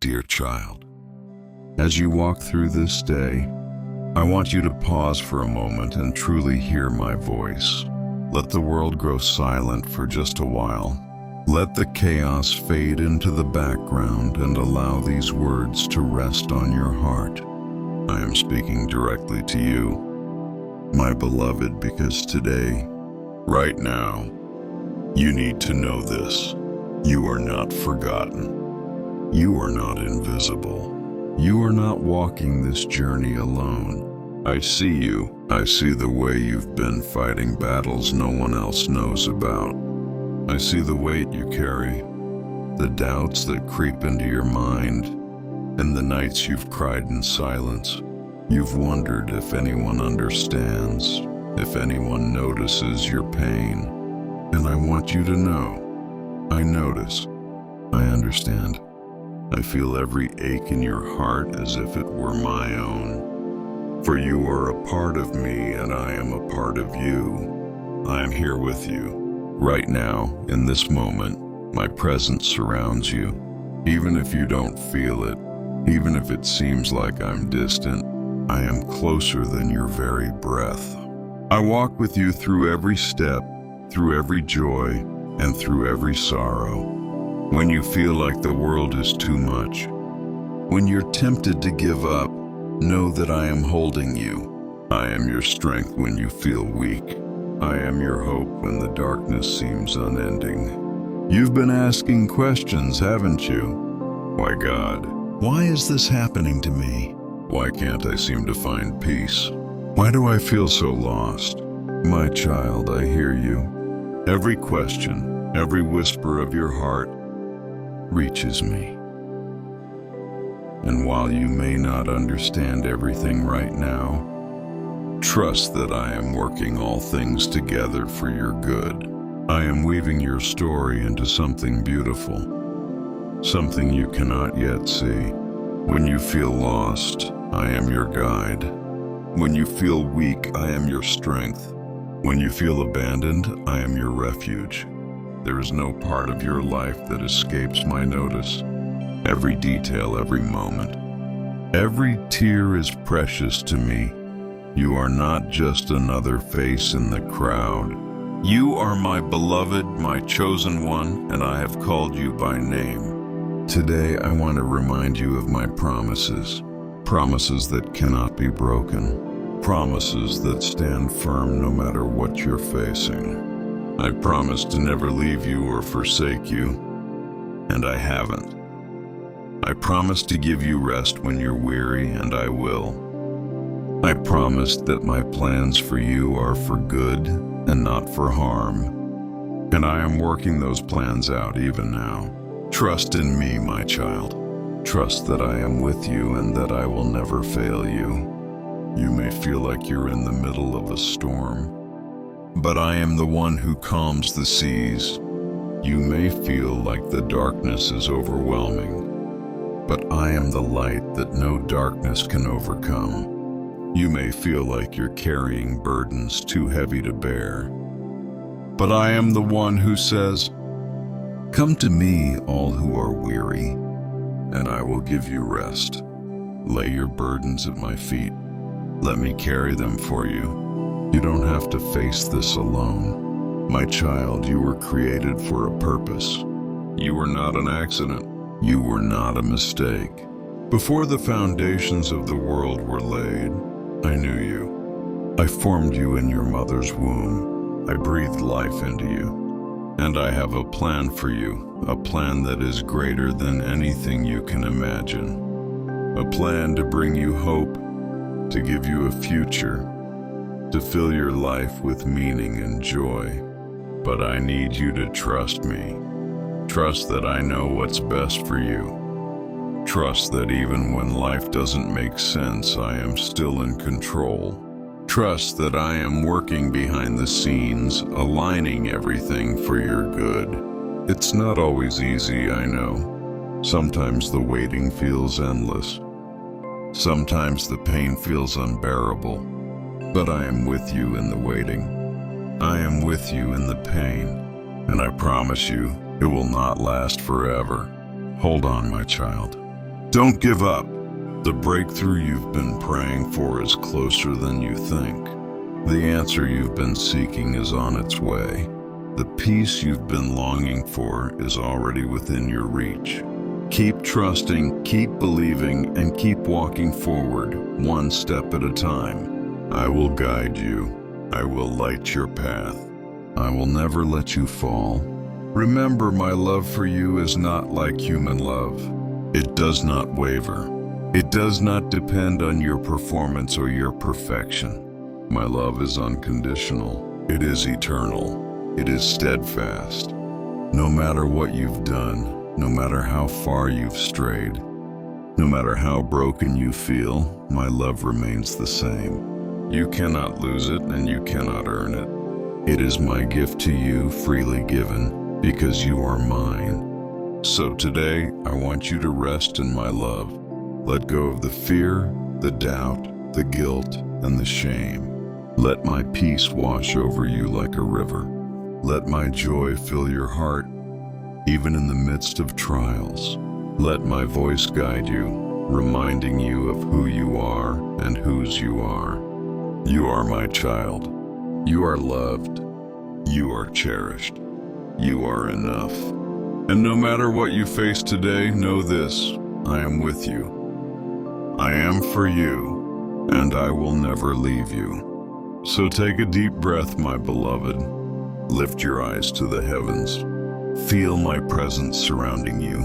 Dear child, as you walk through this day, I want you to pause for a moment and truly hear my voice. Let the world grow silent for just a while. Let the chaos fade into the background and allow these words to rest on your heart. I am speaking directly to you, my beloved, because today, right now, you need to know this. You are not forgotten. You are not invisible. You are not walking this journey alone. I see you. I see the way you've been fighting battles no one else knows about. I see the weight you carry, the doubts that creep into your mind, and the nights you've cried in silence. You've wondered if anyone understands, if anyone notices your pain. And I want you to know, I notice, I understand. I feel every ache in your heart as if it were my own. For you are a part of me and I am a part of you. I am here with you. Right now, in this moment, my presence surrounds you. Even if you don't feel it, even if it seems like I'm distant, I am closer than your very breath. I walk with you through every step, through every joy, and through every sorrow. When you feel like the world is too much, when you're tempted to give up, know that I am holding you. I am your strength when you feel weak. I am your hope when the darkness seems unending. You've been asking questions, haven't you? Why, God? Why is this happening to me? Why can't I seem to find peace? Why do I feel so lost? My child, I hear you. Every question, every whisper of your heart reaches me. And while you may not understand everything right now, trust that I am working all things together for your good. I am weaving your story into something beautiful, something you cannot yet see. When you feel lost, I am your guide. When you feel weak, I am your strength. When you feel abandoned, I am your refuge. There is no part of your life that escapes my notice. Every detail, every moment, every tear is precious to me. You are not just another face in the crowd. You are my beloved, my chosen one, and I have called you by name. Today, I want to remind you of my promises. Promises that cannot be broken. Promises that stand firm no matter what you're facing. I promise to never leave you or forsake you, and I haven't. I promise to give you rest when you're weary, and I will. I promise that my plans for you are for good and not for harm, and I am working those plans out even now. Trust in me, my child. Trust that I am with you and that I will never fail you. You may feel like you're in the middle of a storm, but I am the one who calms the seas. You may feel like the darkness is overwhelming, but I am the light that no darkness can overcome. You may feel like you're carrying burdens too heavy to bear, but I am the one who says, "Come to me, all who are weary, and I will give you rest. Lay your burdens at my feet. Let me carry them for you. You don't have to face this alone. My child, you were created for a purpose. You were not an accident. You were not a mistake. Before the foundations of the world were laid, I knew you. I formed you in your mother's womb. I breathed life into you. And I have a plan for you, a plan that is greater than anything you can imagine. A plan to bring you hope, to give you a future, to fill your life with meaning and joy. But I need you to trust me. Trust that I know what's best for you. Trust that even when life doesn't make sense, I am still in control. Trust that I am working behind the scenes, aligning everything for your good. It's not always easy, I know. Sometimes the waiting feels endless. Sometimes the pain feels unbearable. But I am with you in the waiting. I am with you in the pain. And I promise you, it will not last forever. Hold on, my child. Don't give up. The breakthrough you've been praying for is closer than you think. The answer you've been seeking is on its way. The peace you've been longing for is already within your reach. Keep trusting, keep believing, and keep walking forward, one step at a time. I will guide you. I will light your path. I will never let you fall. Remember, my love for you is not like human love. It does not waver. It does not depend on your performance or your perfection. My love is unconditional. It is eternal. It is steadfast. No matter what you've done, no matter how far you've strayed, no matter how broken you feel, my love remains the same. You cannot lose it and you cannot earn it. It is my gift to you, freely given, because you are mine. So today, I want you to rest in my love. Let go of the fear, the doubt, the guilt, and the shame. Let my peace wash over you like a river. Let my joy fill your heart, even in the midst of trials. Let my voice guide you, reminding you of who you are and whose you are. You are my child. You are loved. You are cherished. You are enough. And no matter what you face today, know this: I am with you. I am for you, and I will never leave you. So take a deep breath, my beloved. Lift your eyes to the heavens. Feel my presence surrounding you,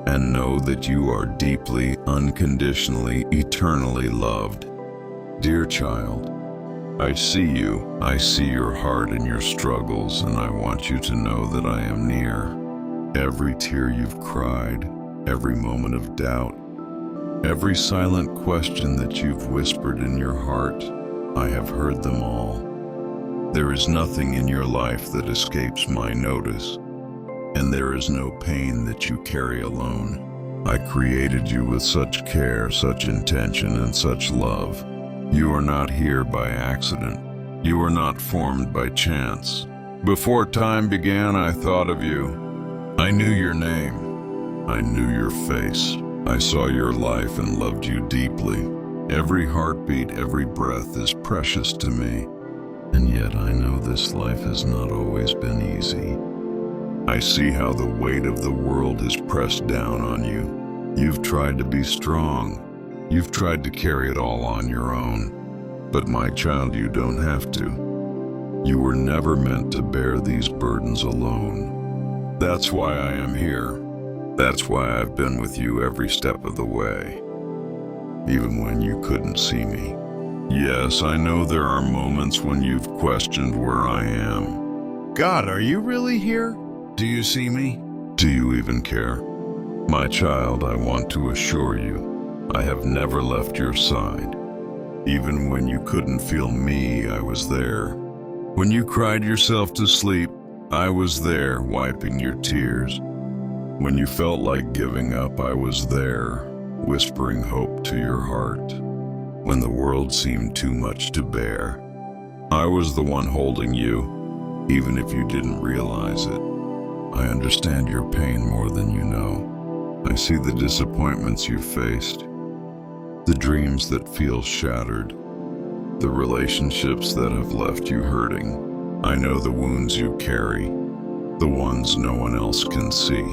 and know that you are deeply, unconditionally, eternally loved. Dear child, I see you. I see your heart and your struggles, and I want you to know that I am near. Every tear you've cried, every moment of doubt, every silent question that you've whispered in your heart, I have heard them all. There is nothing in your life that escapes my notice, and there is no pain that you carry alone. I created you with such care, such intention, and such love. You are not here by accident. You are not formed by chance. Before time began, I thought of you. I knew your name. I knew your face. I saw your life and loved you deeply. Every heartbeat, every breath is precious to me. And yet I know this life has not always been easy. I see how the weight of the world has pressed down on you. You've tried to be strong. You've tried to carry it all on your own. But my child, you don't have to. You were never meant to bear these burdens alone. That's why I am here. That's why I've been with you every step of the way, even when you couldn't see me. Yes, I know there are moments when you've questioned where I am. God, are you really here? Do you see me? Do you even care? My child, I want to assure you, I have never left your side. Even when you couldn't feel me, I was there. When you cried yourself to sleep, I was there, wiping your tears. When you felt like giving up, I was there, whispering hope to your heart. When the world seemed too much to bear, I was the one holding you, even if you didn't realize it. I understand your pain more than you know. I see the disappointments you've faced, the dreams that feel shattered, the relationships that have left you hurting. I know the wounds you carry, the ones no one else can see.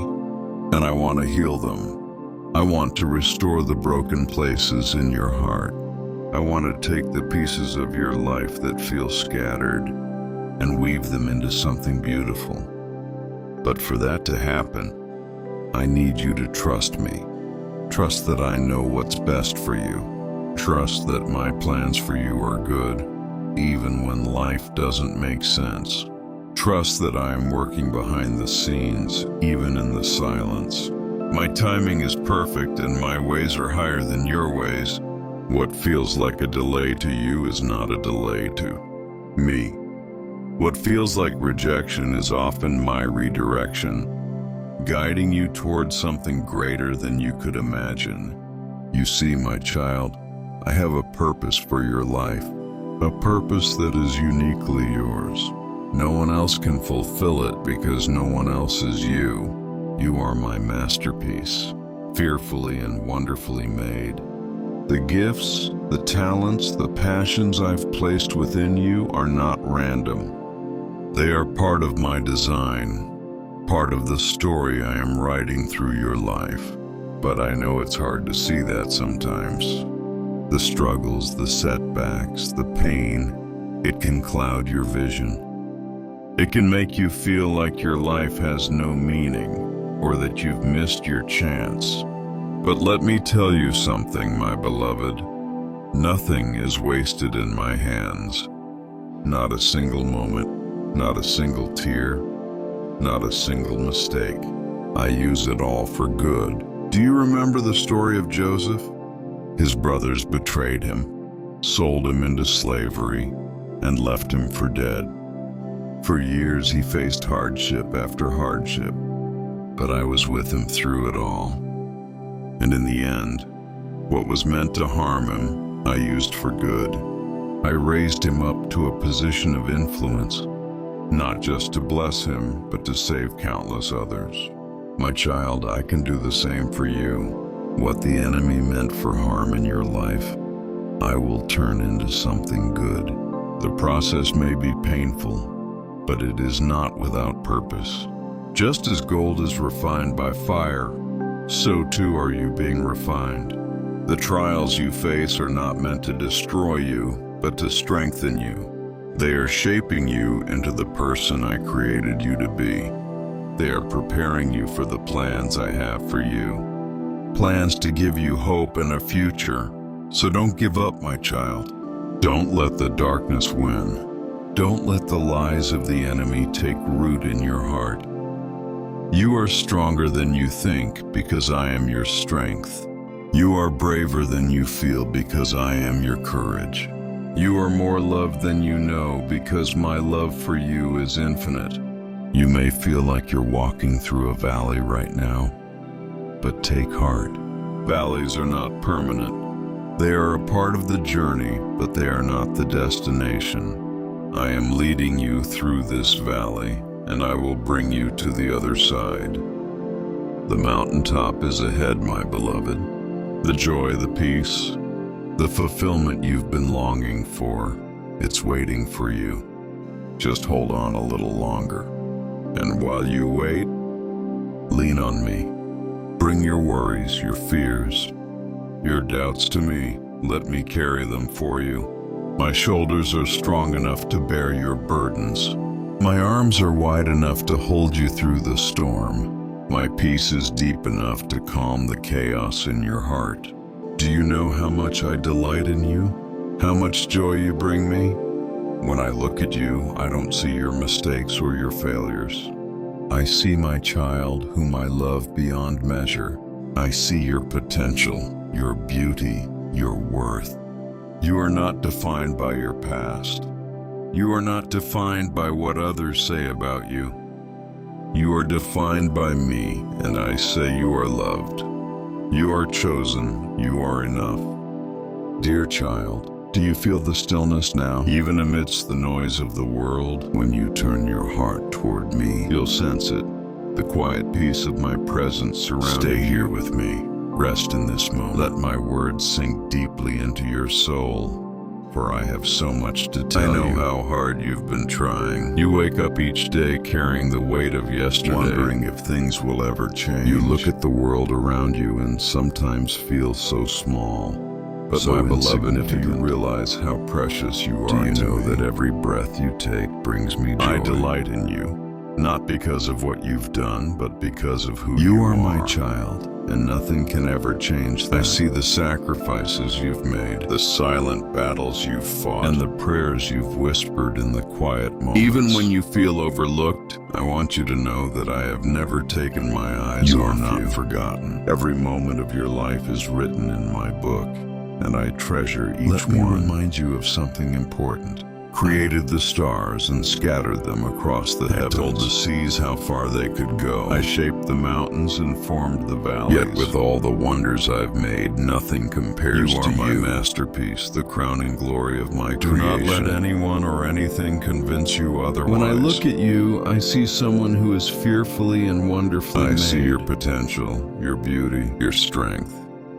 And I want to heal them. I want to restore the broken places in your heart. I want to take the pieces of your life that feel scattered and weave them into something beautiful. But for that to happen, I need you to trust me. Trust that I know what's best for you. Trust that my plans for you are good, even when life doesn't make sense. Trust that I am working behind the scenes, even in the silence. My timing is perfect and my ways are higher than your ways. What feels like a delay to you is not a delay to me. What feels like rejection is often my redirection, guiding you towards something greater than you could imagine. You see, my child, I have a purpose for your life, a purpose that is uniquely yours. No one else can fulfill it because no one else is you. You are my masterpiece. fearfully and wonderfully made. The gifts, the talents, the passions I've placed within you are not random. They are part of my design, part of the story I am writing through your life. But I know it's hard to see that sometimes. The struggles, the setbacks, the pain, it can cloud your vision. It can make you feel like your life has no meaning or that you've missed your chance. But let me tell you something, my beloved. Nothing is wasted in my hands. Not a single moment, not a single tear, not a single mistake. I use it all for good. Do you remember the story of Joseph? His brothers betrayed him, sold him into slavery, and left him for dead. For years he faced hardship after hardship, but I was with him through it all. And in the end, what was meant to harm him, I used for good. I raised him up to a position of influence, not just to bless him, but to save countless others. My child, I can do the same for you. What the enemy meant for harm in your life, I will turn into something good. The process may be painful, but it is not without purpose. Just as gold is refined by fire, so too are you being refined. The trials you face are not meant to destroy you, but to strengthen you. They are shaping you into the person I created you to be. They are preparing you for the plans I have for you. Plans to give you hope and a future. So don't give up, my child. Don't let the darkness win. Don't let the lies of the enemy take root in your heart. You are stronger than you think because I am your strength. You are braver than you feel because I am your courage. You are more loved than you know because my love for you is infinite. You may feel like you're walking through a valley right now, but take heart. Valleys are not permanent. They are a part of the journey, but they are not the destination. I am leading you through this valley, and I will bring you to the other side. The mountaintop is ahead, my beloved. The joy, the peace, the fulfillment you've been longing for, it's waiting for you. Just hold on a little longer. And while you wait, lean on me. Bring your worries, your fears, your doubts to me. Let me carry them for you. My shoulders are strong enough to bear your burdens. My arms are wide enough to hold you through the storm. My peace is deep enough to calm the chaos in your heart. Do you know how much I delight in you? How much joy you bring me? When I look at you, I don't see your mistakes or your failures. I see my child whom I love beyond measure. I see your potential, your beauty, your worth. You are not defined by your past. You are not defined by what others say about you. You are defined by me, and I say you are loved. You are chosen. You are enough. Dear child, do you feel the stillness now? Even amidst the noise of the world, when you turn your heart toward me, you'll sense it. The quiet peace of my presence surrounding you. Stay here with me. Rest in this moment. Let my words sink deeply into your soul, for I have so much to tell you. I know how hard you've been trying. You wake up each day carrying the weight of yesterday, wondering if things will ever change. You look at the world around you and sometimes feel so small. But so my beloved, if you realize how precious you are, do you know that every breath you take brings me joy? I delight in you, not because of what you've done, but because of who you are. You are my child, and nothing can ever change that. I see the sacrifices you've made, the silent battles you've fought, and the prayers you've whispered in the quiet moments. Even when you feel overlooked, I want you to know that I have never taken my eyes off you. You are not forgotten. Every moment of your life is written in my book, and I treasure each one. Let me remind you of something important. created the stars and scattered them across the heavens. I told the seas how far they could go. I shaped the mountains and formed the valleys. Yet with all the wonders I've made, nothing compares to you. You are my masterpiece, the crowning glory of my creation. Do not let anyone or anything convince you otherwise. When I look at you, I see someone who is fearfully and wonderfully made. I see your potential, your beauty, your strength,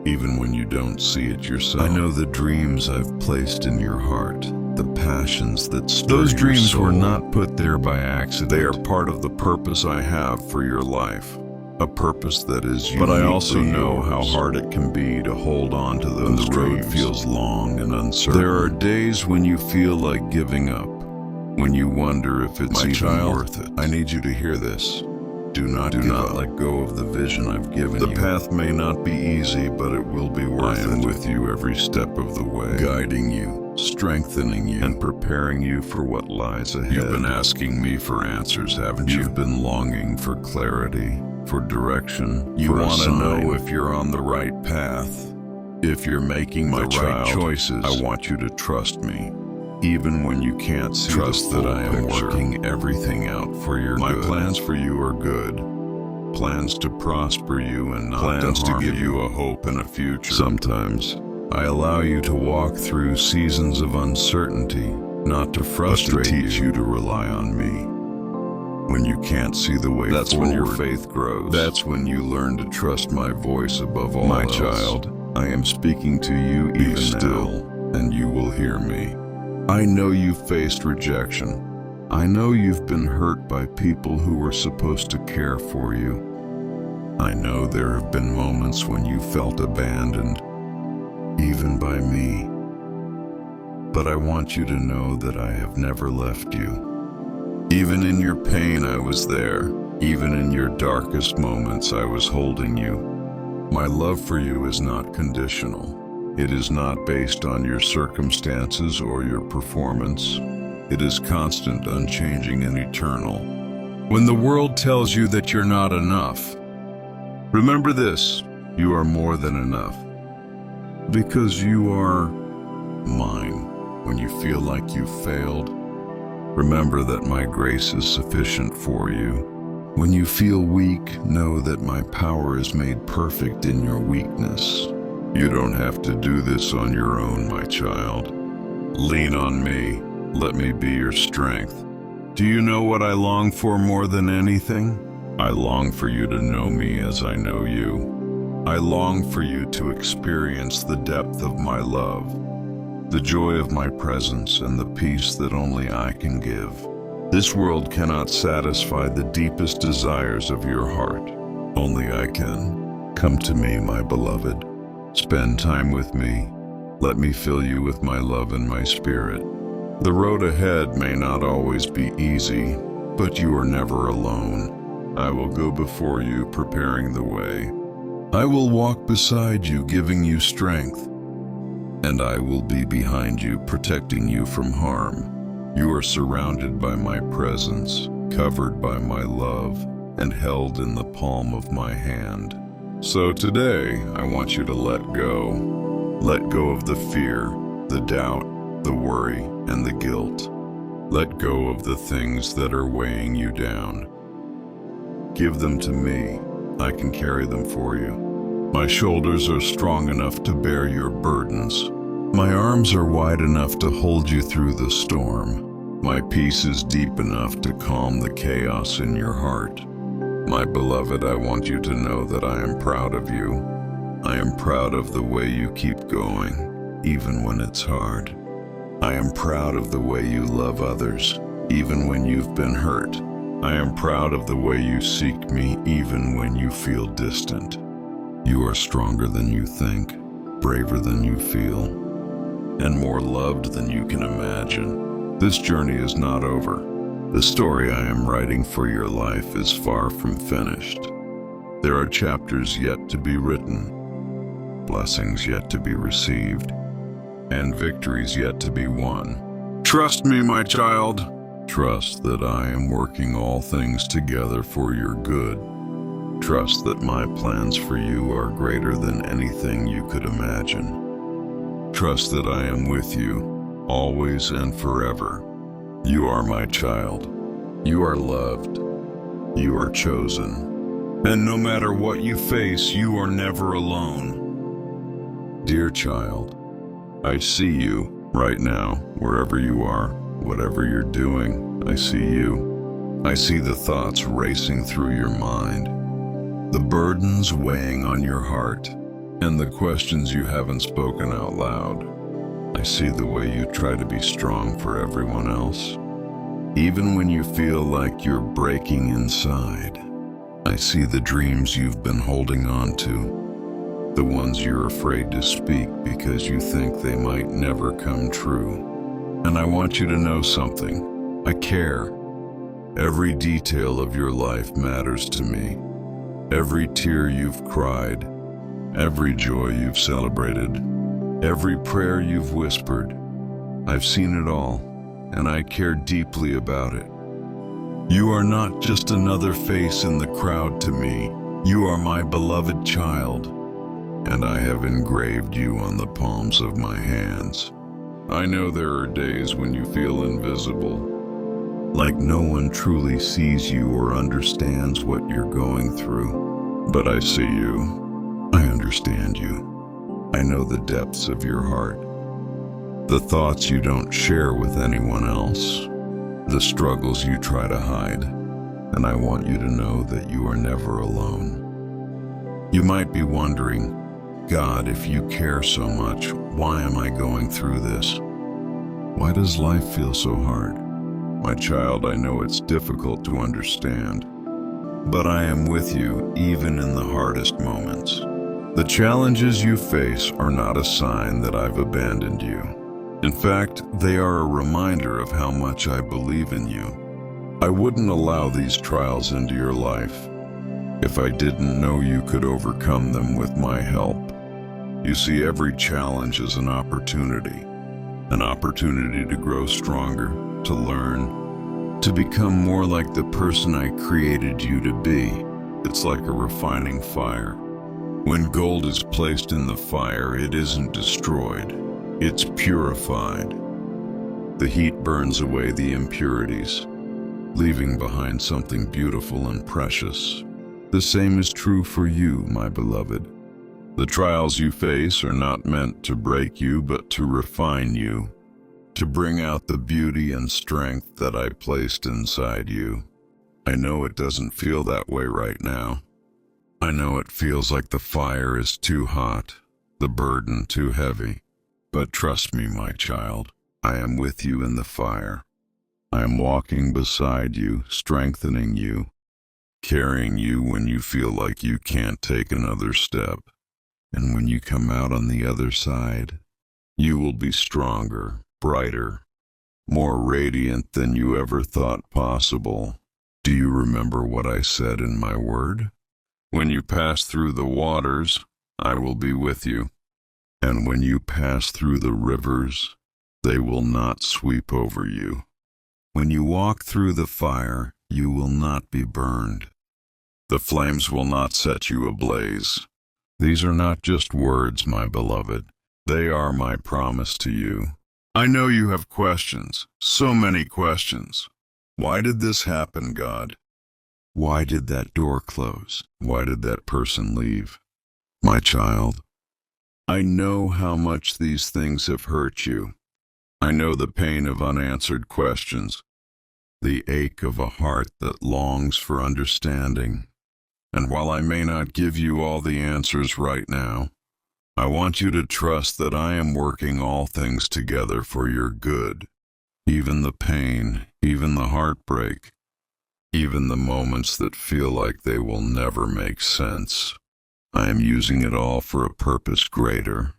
even when you don't see it yourself. I know the dreams I've placed in your heart, the passions that stir your soul. Those dreams were not put there by accident. They are part of the purpose I have for your life, a purpose that is unique. But I also know how hard it can be to hold on to those dreams. The road feels long and uncertain. There are days when you feel like giving up, when you wonder if it's even worth it. I need you to hear this. Do not let go of the vision I've given you. The path may not be easy, but it will be worth it. I am with you every step of the way, guiding you, strengthening you, and preparing you for what lies ahead. You've been asking me for answers, haven't you? You've been longing for clarity, for direction. You want to know if you're on the right path, if you're making the right choices. I want you to trust me. Even when you can't see trust that I am working everything out for your good. My plans for you are good. Plans to prosper you and not plans to give you a hope and a future. Sometimes I allow you to walk through seasons of uncertainty, not to frustrate you, but to teach you to rely on me. When you can't see the way forward, that's when your faith grows. That's when you learn to trust my voice above all else. My child, I am speaking to you even still, and you will hear me. I know you've faced rejection. I know you've been hurt by people who were supposed to care for you. I know there have been moments when you felt abandoned, even by me. But I want you to know that I have never left you. Even in your pain, I was there. Even in your darkest moments, I was holding you. My love for you is not conditional. It is not based on your circumstances or your performance. It is constant, unchanging, and eternal. When the world tells you that you're not enough, remember this: you are more than enough. Because you are mine. When you feel like you've failed, remember that my grace is sufficient for you. When you feel weak, know that my power is made perfect in your weakness. You don't have to do this on your own, my child. Lean on me. Let me be your strength. Do you know what I long for more than anything? I long for you to know me as I know you. I long for you to experience the depth of my love, the joy of my presence, and the peace that only I can give. This world cannot satisfy the deepest desires of your heart. Only I can. Come to me, my beloved. Spend time with me. Let me fill you with my love and my spirit. The road ahead may not always be easy, but you are never alone. I will go before you, preparing the way. I will walk beside you, giving you strength. And I will be behind you, protecting you from harm. You are surrounded by my presence, covered by my love, and held in the palm of my hand. So today, I want you to let go. Let go of the fear, the doubt, the worry, and the guilt. Let go of the things that are weighing you down. Give them to me. I can carry them for you. My shoulders are strong enough to bear your burdens. My arms are wide enough to hold you through the storm. My peace is deep enough to calm the chaos in your heart. My beloved, I want you to know that I am proud of you. I am proud of the way you keep going, even when it's hard. I am proud of the way you love others, even when you've been hurt. I am proud of the way you seek me, even when you feel distant. You are stronger than you think, braver than you feel, and more loved than you can imagine. This journey is not over. The story I am writing for your life is far from finished. There are chapters yet to be written, blessings yet to be received, and victories yet to be won. Trust me, my child. Trust that I am working all things together for your good. Trust that my plans for you are greater than anything you could imagine. Trust that I am with you, always and forever. You are my child. You are loved. You are chosen. And no matter what you face, you are never alone. Dear child, I see you right now, wherever you are, whatever you're doing. I see you. I see the thoughts racing through your mind, the burdens weighing on your heart, and the questions you haven't spoken out loud. I see the way you try to be strong for everyone else, even when you feel like you're breaking inside. I see the dreams you've been holding on to, the ones you're afraid to speak because you think they might never come true. And I want you to know something. I care. Every detail of your life matters to me. Every tear you've cried, every joy you've celebrated, every prayer you've whispered. I've seen it all, and I care deeply about it. You are not just another face in the crowd to me. You are my beloved child, and I have engraved you on the palms of my hands. I know there are days when you feel invisible, like no one truly sees you or understands what you're going through. But I see you. I understand you. I know the depths of your heart, the thoughts you don't share with anyone else, the struggles you try to hide, and I want you to know that you are never alone. You might be wondering, God, if you care so much, why am I going through this? Why does life feel so hard? My child, I know it's difficult to understand, but I am with you even in the hardest moments. The challenges you face are not a sign that I've abandoned you. In fact, they are a reminder of how much I believe in you. I wouldn't allow these trials into your life if I didn't know you could overcome them with my help. You see, every challenge is an opportunity to grow stronger, to learn, to become more like the person I created you to be. It's like a refining fire. When gold is placed in the fire, it isn't destroyed, it's purified. The heat burns away the impurities, leaving behind something beautiful and precious. The same is true for you, my beloved. The trials you face are not meant to break you, but to refine you, to bring out the beauty and strength that I placed inside you. I know it doesn't feel that way right now. I know it feels like the fire is too hot, the burden too heavy. But trust me, my child, I am with you in the fire. I am walking beside you, strengthening you, carrying you when you feel like you can't take another step. And when you come out on the other side, you will be stronger, brighter, more radiant than you ever thought possible. Do you remember what I said in my word? When you pass through the waters, I will be with you. And when you pass through the rivers, they will not sweep over you. When you walk through the fire, you will not be burned. The flames will not set you ablaze. These are not just words, my beloved. They are my promise to you. I know you have questions, so many questions. Why did this happen, God? Why did that door close? Why did that person leave? My child, I know how much these things have hurt you. I know the pain of unanswered questions, the ache of a heart that longs for understanding. And while I may not give you all the answers right now, I want you to trust that I am working all things together for your good. Even the pain, even the heartbreak, even the moments that feel like they will never make sense. I am using it all for a purpose greater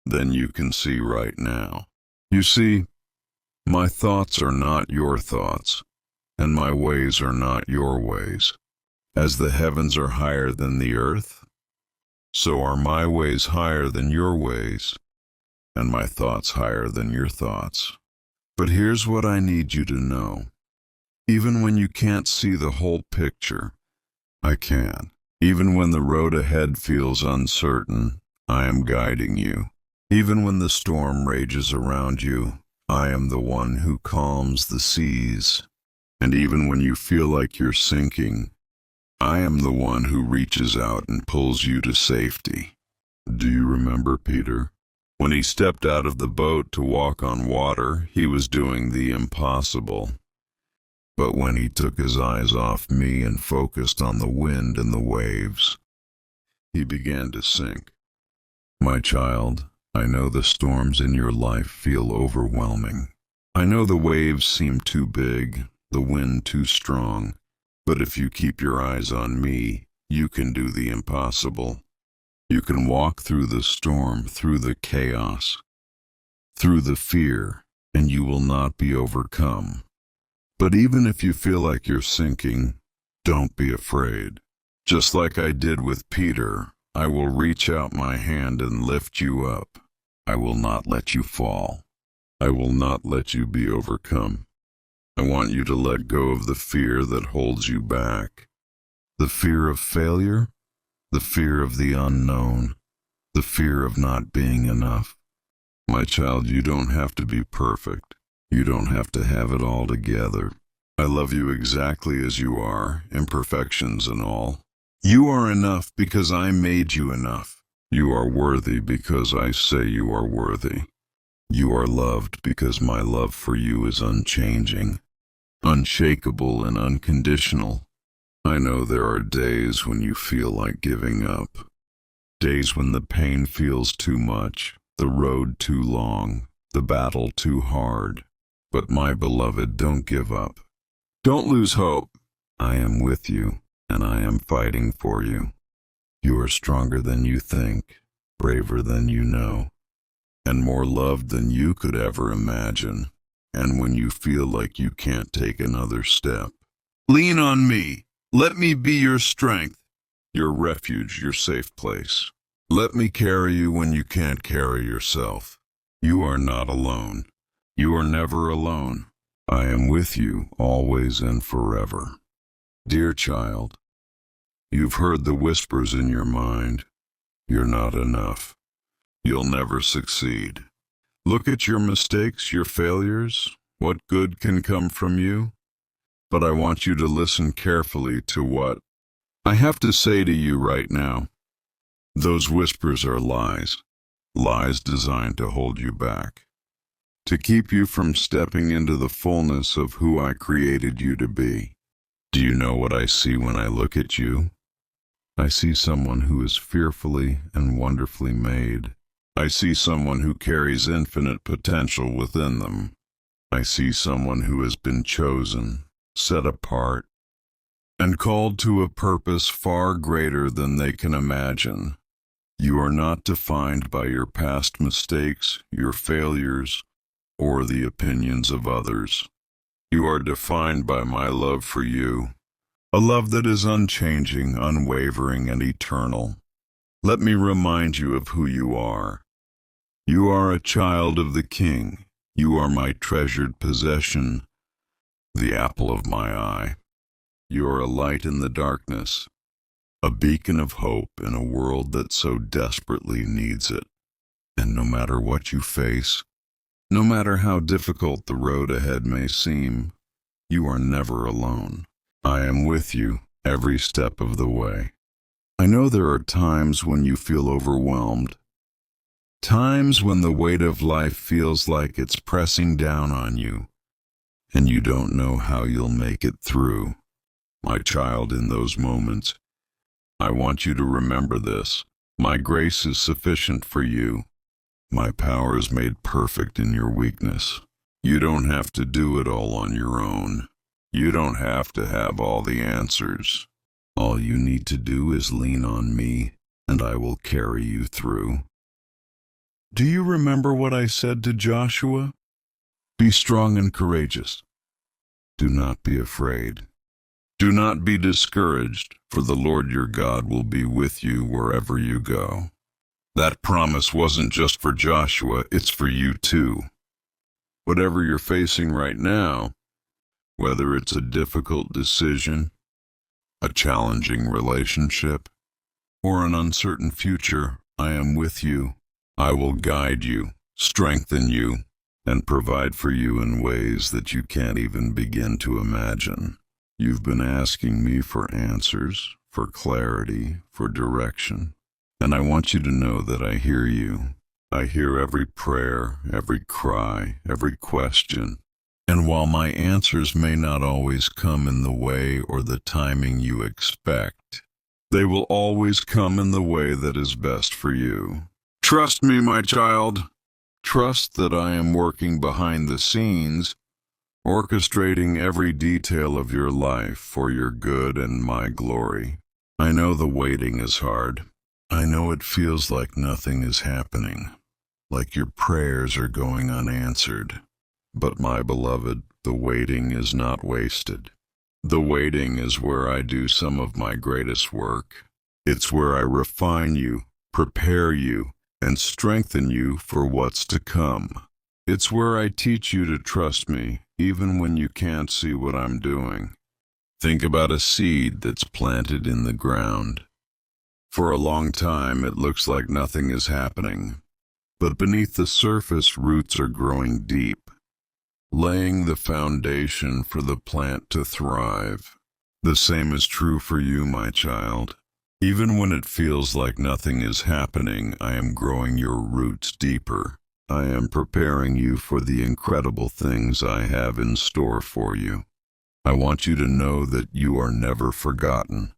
than you can see right now. You see, my thoughts are not your thoughts, and my ways are not your ways. As the heavens are higher than the earth, so are my ways higher than your ways, and my thoughts higher than your thoughts. But here's what I need you to know. Even when you can't see the whole picture, I can. Even when the road ahead feels uncertain, I am guiding you. Even when the storm rages around you, I am the one who calms the seas. And even when you feel like you're sinking, I am the one who reaches out and pulls you to safety. Do you remember Peter? When he stepped out of the boat to walk on water, he was doing the impossible. But when he took his eyes off me and focused on the wind and the waves, he began to sink. My child, I know the storms in your life feel overwhelming. I know the waves seem too big, the wind too strong. But if you keep your eyes on me, you can do the impossible. You can walk through the storm, through the chaos, through the fear, and you will not be overcome. But even if you feel like you're sinking, don't be afraid. Just like I did with Peter, I will reach out my hand and lift you up. I will not let you fall. I will not let you be overcome. I want you to let go of the fear that holds you back. The fear of failure, the fear of the unknown, the fear of not being enough. My child, you don't have to be perfect. You don't have to have it all together. I love you exactly as you are, imperfections and all. You are enough because I made you enough. You are worthy because I say you are worthy. You are loved because my love for you is unchanging, unshakable, and unconditional. I know there are days when you feel like giving up, days when the pain feels too much, the road too long, the battle too hard. But my beloved, don't give up. Don't lose hope. I am with you, and I am fighting for you. You are stronger than you think, braver than you know, and more loved than you could ever imagine. And when you feel like you can't take another step, lean on me. Let me be your strength, your refuge, your safe place. Let me carry you when you can't carry yourself. You are not alone. You are never alone. I am with you always and forever. Dear child, you've heard the whispers in your mind. You're not enough. You'll never succeed. Look at your mistakes, your failures. What good can come from you? But I want you to listen carefully to what I have to say to you right now. Those whispers are lies, lies designed to hold you back, to keep you from stepping into the fullness of who I created you to be. Do you know what I see when I look at you? I see someone who is fearfully and wonderfully made. I see someone who carries infinite potential within them. I see someone who has been chosen, set apart, and called to a purpose far greater than they can imagine. You are not defined by your past mistakes, your failures, or the opinions of others. You are defined by my love for you, a love that is unchanging, unwavering, and eternal. Let me remind you of who you are. You are a child of the King. You are my treasured possession, the apple of my eye. You are a light in the darkness, a beacon of hope in a world that so desperately needs it. And no matter what you face, no matter how difficult the road ahead may seem, you are never alone. I am with you every step of the way. I know there are times when you feel overwhelmed, times when the weight of life feels like it's pressing down on you, and you don't know how you'll make it through. My child, in those moments, I want you to remember this. My grace is sufficient for you. My power is made perfect in your weakness. You don't have to do it all on your own. You don't have to have all the answers. All you need to do is lean on me, and I will carry you through. Do you remember what I said to Joshua? Be strong and courageous. Do not be afraid. Do not be discouraged, for the Lord your God will be with you wherever you go. That promise wasn't just for Joshua, it's for you too. Whatever you're facing right now, whether it's a difficult decision, a challenging relationship, or an uncertain future, I am with you. I will guide you, strengthen you, and provide for you in ways that you can't even begin to imagine. You've been asking me for answers, for clarity, for direction. And I want you to know that I hear you. I hear every prayer, every cry, every question. And while my answers may not always come in the way or the timing you expect, they will always come in the way that is best for you. Trust me, my child. Trust that I am working behind the scenes, orchestrating every detail of your life for your good and my glory. I know the waiting is hard. I know it feels like nothing is happening, like your prayers are going unanswered. But my beloved, the waiting is not wasted. The waiting is where I do some of my greatest work. It's where I refine you, prepare you, and strengthen you for what's to come. It's where I teach you to trust me, even when you can't see what I'm doing. Think about a seed that's planted in the ground. For a long time, it looks like nothing is happening. But beneath the surface, roots are growing deep, laying the foundation for the plant to thrive. The same is true for you, my child. Even when it feels like nothing is happening, I am growing your roots deeper. I am preparing you for the incredible things I have in store for you. I want you to know that you are never forgotten.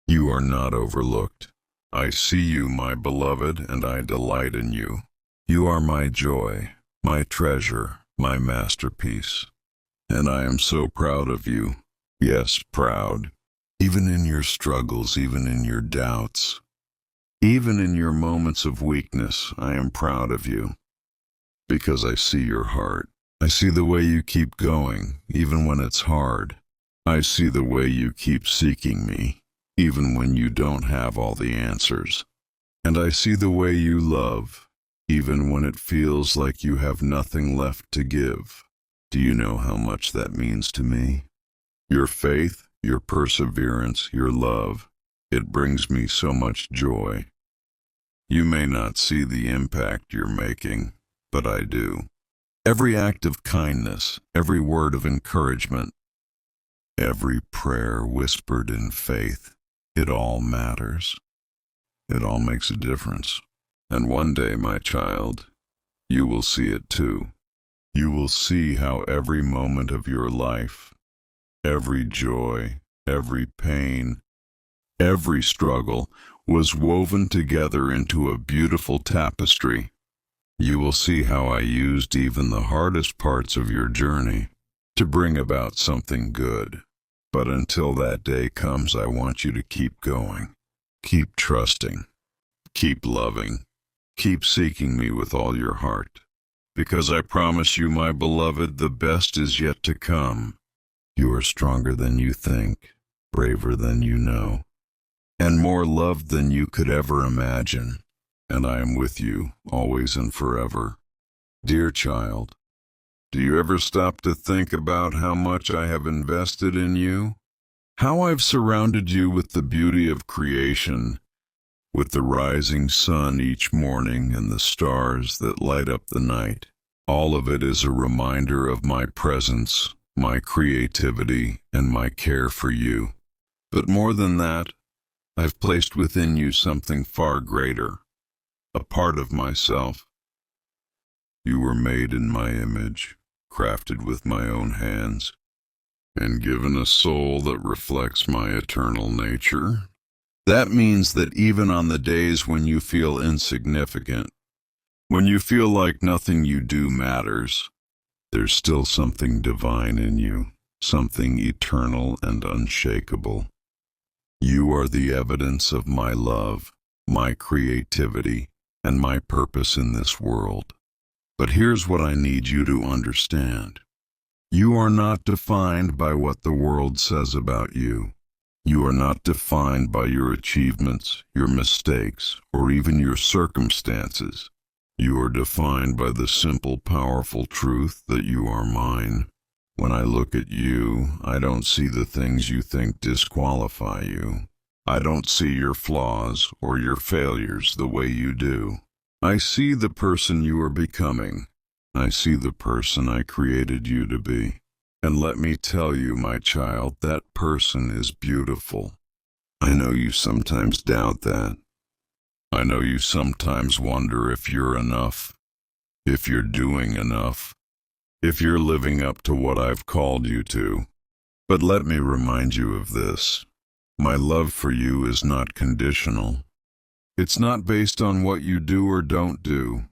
You are not overlooked. I see you, my beloved, and I delight in you. You are my joy, my treasure, my masterpiece. And I am so proud of you. Yes, proud. Even in your struggles, even in your doubts, even in your moments of weakness, I am proud of you. Because I see your heart. I see the way you keep going, even when it's hard. I see the way you keep seeking me, even when you don't have all the answers. And I see the way you love, even when it feels like you have nothing left to give. Do you know how much that means to me? Your faith, your perseverance, your love, it brings me so much joy. You may not see the impact you're making, but I do. Every act of kindness, every word of encouragement, every prayer whispered in faith, it all matters. It all makes a difference. And one day, my child, you will see it too. You will see how every moment of your life, every joy, every pain, every struggle was woven together into a beautiful tapestry. You will see how I used even the hardest parts of your journey to bring about something good. But until that day comes, I want you to keep going. Keep trusting. Keep loving. Keep seeking me with all your heart. Because I promise you, my beloved, the best is yet to come. You are stronger than you think, braver than you know, and more loved than you could ever imagine. And I am with you, always and forever. Dear child, do you ever stop to think about how much I have invested in you? How I've surrounded you with the beauty of creation, with the rising sun each morning and the stars that light up the night. All of it is a reminder of my presence, my creativity, and my care for you. But more than that, I've placed within you something far greater, a part of myself. You were made in my image, crafted with my own hands, and given a soul that reflects my eternal nature. That means that even on the days when you feel insignificant, when you feel like nothing you do matters, there's still something divine in you, something eternal and unshakable. You are the evidence of my love, my creativity, and my purpose in this world. But here's what I need you to understand. You are not defined by what the world says about you. You are not defined by your achievements, your mistakes, or even your circumstances. You are defined by the simple, powerful truth that you are mine. When I look at you, I don't see the things you think disqualify you. I don't see your flaws or your failures the way you do. I see the person you are becoming. I see the person I created you to be. And let me tell you, my child, that person is beautiful. I know you sometimes doubt that. I know you sometimes wonder if you're enough, if you're doing enough, if you're living up to what I've called you to. But let me remind you of this. My love for you is not conditional. It's not based on what you do or don't do.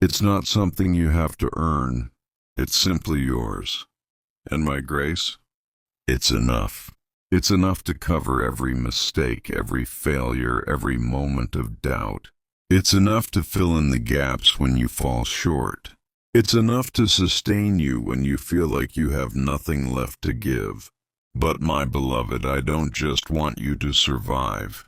It's not something you have to earn. It's simply yours. And my grace? It's enough. It's enough to cover every mistake, every failure, every moment of doubt. It's enough to fill in the gaps when you fall short. It's enough to sustain you when you feel like you have nothing left to give. But my beloved, I don't just want you to survive.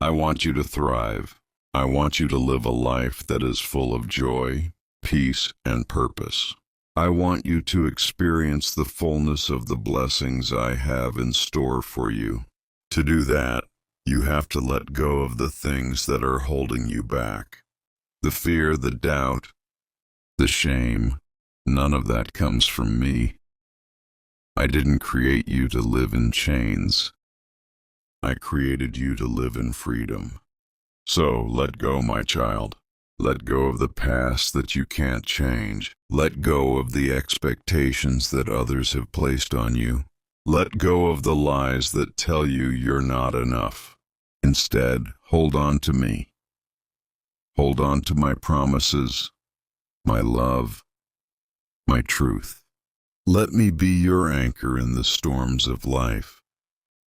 I want you to thrive. I want you to live a life that is full of joy, peace, and purpose. I want you to experience the fullness of the blessings I have in store for you. To do that, you have to let go of the things that are holding you back. The fear, the doubt, the shame, none of that comes from me. I didn't create you to live in chains. I created you to live in freedom. So let go, my child. Let go of the past that you can't change. Let go of the expectations that others have placed on you. Let go of the lies that tell you you're not enough. Instead, hold on to me. Hold on to my promises, my love, my truth. Let me be your anchor in the storms of life,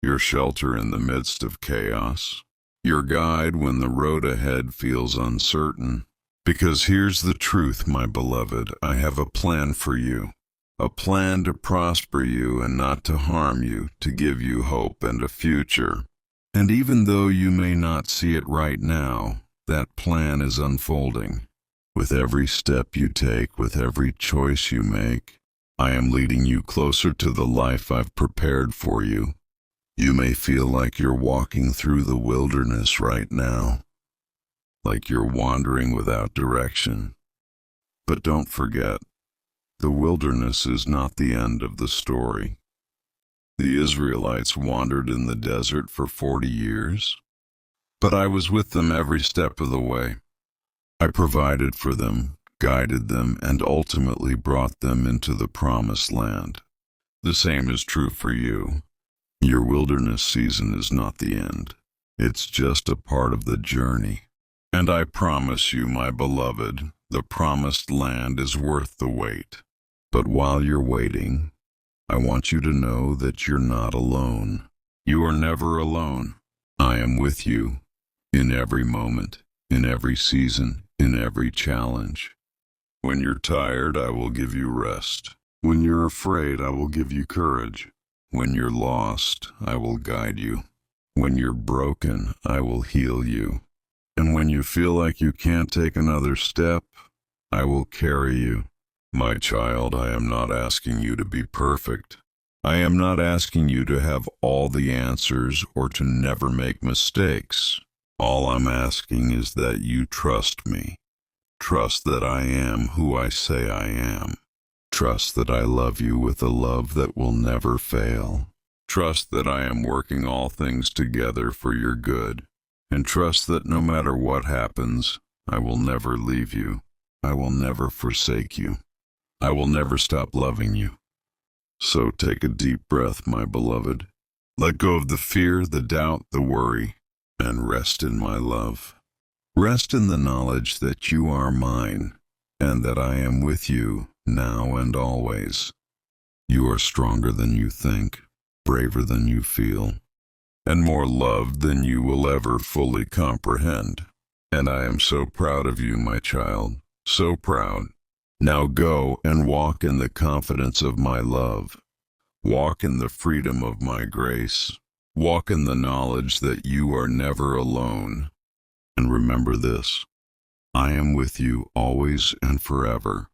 your shelter in the midst of chaos, your guide when the road ahead feels uncertain. Because here's the truth, my beloved, I have a plan for you, a plan to prosper you and not to harm you, to give you hope and a future. And even though you may not see it right now, that plan is unfolding. With every step you take, with every choice you make, I am leading you closer to the life I've prepared for you. You may feel like you're walking through the wilderness right now, like you're wandering without direction. But don't forget, the wilderness is not the end of the story. The Israelites wandered in the desert for 40 years, but I was with them every step of the way. I provided for them, guided them, and ultimately brought them into the promised land. The same is true for you. Your wilderness season is not the end. It's just a part of the journey. And I promise you, my beloved, the promised land is worth the wait. But while you're waiting, I want you to know that you're not alone. You are never alone. I am with you in every moment, in every season, in every challenge. When you're tired, I will give you rest. When you're afraid, I will give you courage. When you're lost, I will guide you. When you're broken, I will heal you. And when you feel like you can't take another step, I will carry you. My child, I am not asking you to be perfect. I am not asking you to have all the answers or to never make mistakes. All I'm asking is that you trust me. Trust that I am who I say I am. Trust that I love you with a love that will never fail. Trust that I am working all things together for your good. And trust that no matter what happens, I will never leave you. I will never forsake you. I will never stop loving you. So take a deep breath, my beloved. Let go of the fear, the doubt, the worry, and rest in my love. Rest in the knowledge that you are mine, and that I am with you now and always. You are stronger than you think, braver than you feel, and more loved than you will ever fully comprehend. And I am so proud of you, my child, so proud. Now go and walk in the confidence of my love. Walk in the freedom of my grace. Walk in the knowledge that you are never alone. And remember this, I am with you always and forever.